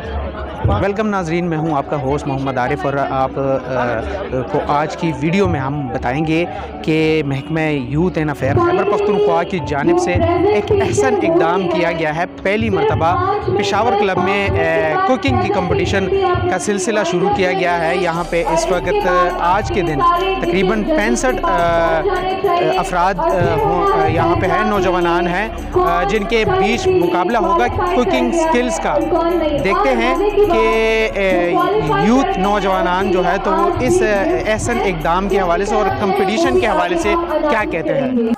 Welcome नाजरीन, मैं हूं आपका होस्ट मोहम्मद आरिफ और आप को आज की वीडियो में हम बताएंगे कि महकमा यूथ एंड अफेयर खैबरपख्तूनख्वा की जानिब से एक अहसन इक़दाम किया गया है। पहली मरतबा पेशावर क्लब में कुकिंग की कंपटीशन का सिलसिला शुरू किया गया है। यहाँ पे इस वक्त आज के दिन तकरीबन 65 अफराद यहाँ पे हैं, नौजवानान हैं जिनके बीच मुकाबला होगा कुकिंग स्किल्स का। देखते हैं कि यूथ नौजवानान जो है तो वो इस अहसन इक़दाम के हवाले से और कंपटीशन के हवाले से क्या कहते हैं।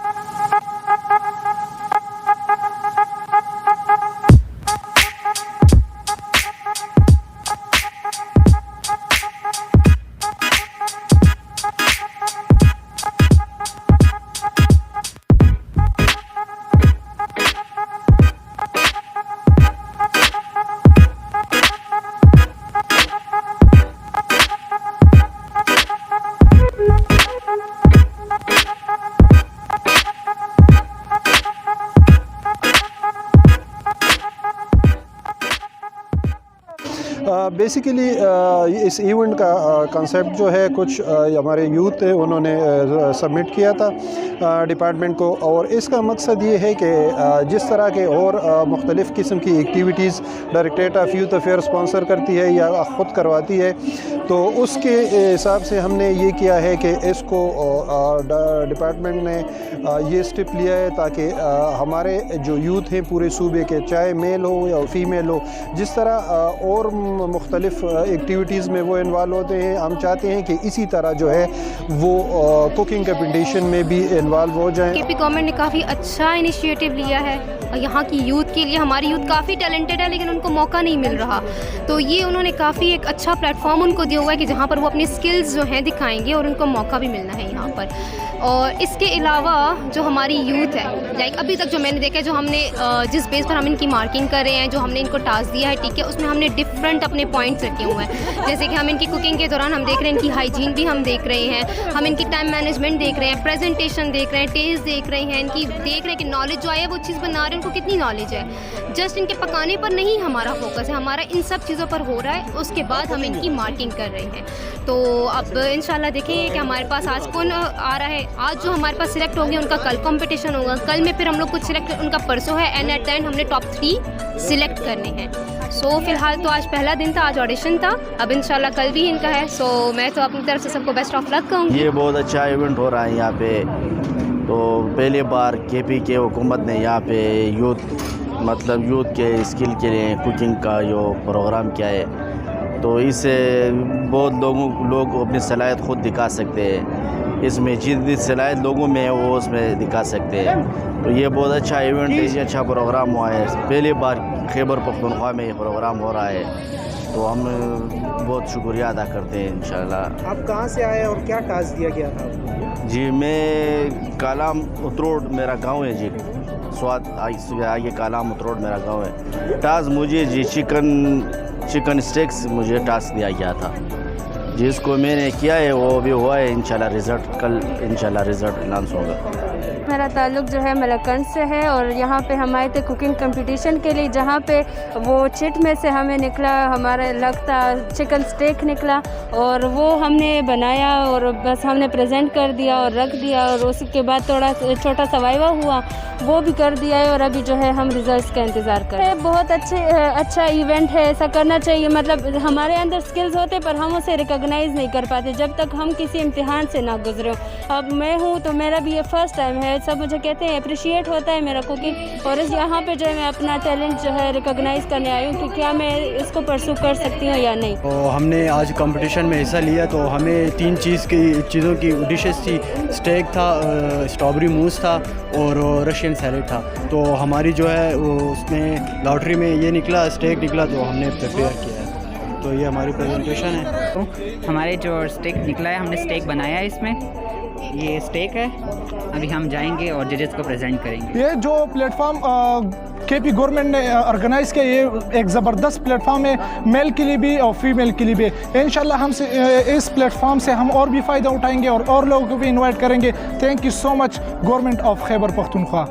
बेसिकली इस इवेंट का कंसेप्ट जो है कुछ हमारे यूथ थे उन्होंने सबमिट किया था डिपार्टमेंट को, और इसका मकसद ये है कि जिस तरह के और मुख्तलिफ़ किस्म की activities directorate of youth affair sponsor करती है या ख़ुद करवाती है, तो उसके हिसाब से हमने ये किया है कि इसको डिपार्टमेंट ने ये स्टेप लिया है ताकि हमारे जो यूथ हैं पूरे सूबे के, चाहे मेल हो या फीमेल हो, जिस तरह और मुख्तलिफ़ एक्टिविटीज़ में वो इन्वॉल्व होते हैं, हम चाहते हैं कि इसी तरह जो है वो कुकिंग कंपटीशन में भी इन्वॉल्व हो जाएं। केपी गवर्नमेंट ने काफ़ी अच्छा इनिशिएटिव लिया है और यहाँ की यूथ के लिए। हमारी यूथ काफ़ी टैलेंटेड है लेकिन उनको मौका नहीं मिल रहा, तो ये उन्होंने काफ़ी एक अच्छा प्लेटफॉर्म उनको दिया हुआ है कि जहाँ पर वो अपनी स्किल्स जो हैं दिखाएंगे और उनको मौका भी मिलना है यहाँ पर। और इसके अलावा जो हमारी यूथ है, लाइक अभी तक जो मैंने देखा है, जो हमने जिस बेस पर हम इनकी मार्किंग कर रहे हैं, जो हमने इनको टास्क दिया है, ठीक है, उसमें हमने डिफरेंट अपने पॉइंट्स रखे हुए हैं। जैसे कि हम इनकी कुकिंग के दौरान हम देख रहे हैं इनकी हाइजीन भी हम देख रहे हैं, हम इनकी टाइम मैनेजमेंट देख रहे हैं, प्रेजेंटेशन देख रहे हैं, टेस्ट देख रहे हैं, इनकी देख रहे हैं कि नॉलेज जो है वो चीज़ बना रहे हैं उनको कितनी नॉलेज है। जस्ट इनके पकाने पर नहीं हमारा फोकस है, हमारा इन सब चीज़ों पर हो रहा है, उसके बाद हम इनकी मार्किंग कर रहे हैं। तो अब इंशाल्लाह देखेंगे कि हमारे पास आज कौन आ रहा है। आज जो हमारे पास सिलेक्ट होंगे उनका कल कंपटीशन होगा, कल में फिर हम लोग कुछ सिलेक्ट, उनका परसों है, एंड एट द एंड हमने टॉप 3 सिलेक्ट करने हैं। सो फिलहाल तो आज पहला दिन था, आज ऑडिशन था, अब इंशाल्लाह कल भी इनका है। सो मैं तो अपनी तरफ से सबको बेस्ट ऑफ लक कहूँगी। ये बहुत अच्छा इवेंट हो रहा है यहाँ पे, तो पहली बार केपी के हुकूमत ने यहाँ पे यूथ के स्किल के लिए कुकिंग का जो प्रोग्राम किया है, तो इससे बहुत लोग अपनी सलाहियत ख़ुद दिखा सकते हैं। इसमें जितनी सलाहियत लोगों में है वो उसमें दिखा सकते हैं। तो ये बहुत अच्छा इवेंट है, ये अच्छा प्रोग्राम हुआ है। पहली बार खैबरपख्तूनख्वा में ये प्रोग्राम हो रहा है, तो हम बहुत शुक्रिया अदा करते हैं इंशाल्लाह। आप कहाँ से आए और क्या टास्क दिया गया था? जी मैं कालाम उतरोड मेरा गांव है जी, स्वाद आगे कालाम उतरोड मेरा गांव है। टास्क मुझे जी चिकन स्टेक्स मुझे टास्क दिया गया था, जिसको मैंने किया है वो भी हुआ है। इंशाल्लाह रिज़ल्ट कल इंशाल्लाह रिज़ल्ट अनाउंस होगा। मेरा ताल्लुक़ जो है मलकंड से है और यहाँ पे हम आए थे कुकिंग कंपटीशन के लिए, जहाँ पे वो चिट में से हमें निकला, हमारा लगता चिकन स्टेक निकला और वो हमने बनाया और बस हमने प्रेजेंट कर दिया और रख दिया, और उसके बाद थोड़ा छोटा सा वाइवा हुआ, वो भी कर दिया है, और अभी जो है हम रिज़ल्ट्स का इंतज़ार कर रहे हैं। बहुत अच्छा इवेंट है, ऐसा करना चाहिए। मतलब हमारे अंदर स्किल्स होते पर हम उसे रिकॉग्नाइज़ नहीं कर पाते जब तक हम किसी इम्तिहान से ना गुजरे हो। अब मैं हूँ तो मेरा भी ये फर्स्ट टाइम है, सब मुझे कहते हैं अप्रिशिएट होता है मेरा कुकिंग, और इस यहाँ पे जो है मैं अपना टैलेंट जो है रिकॉग्नाइज़ करने आई हूँ कि क्या मैं इसको परसू कर सकती हूँ या नहीं। तो हमने आज कंपटीशन में हिस्सा लिया, तो हमें 3 चीज़ों की डिशेस थी। स्टेक था, स्ट्रॉबेरी मूस था और रशियन सैलेड था। तो हमारी जो है वो उसमें लॉटरी में ये निकला, स्टेक निकला, तो हमने प्रिपेयर किया है। तो ये हमारी प्रेजेंटेशन है। तो हमारे जो स्टेक निकला है, हमने स्टेक बनाया है, इसमें ये स्टेक है। अभी हम जाएंगे और जजेस को प्रेजेंट करेंगे। ये जो प्लेटफॉर्म केपी गवर्नमेंट ने ऑर्गेनाइज़ किया, ये एक ज़बरदस्त प्लेटफॉर्म है, मेल के लिए भी और फीमेल के लिए भी। इंशाल्लाह हम इस प्लेटफॉर्म से हम और भी फ़ायदा उठाएंगे और लोगों को भी इनवाइट करेंगे। Thank you so much government of Khyber Pakhtunkhwa.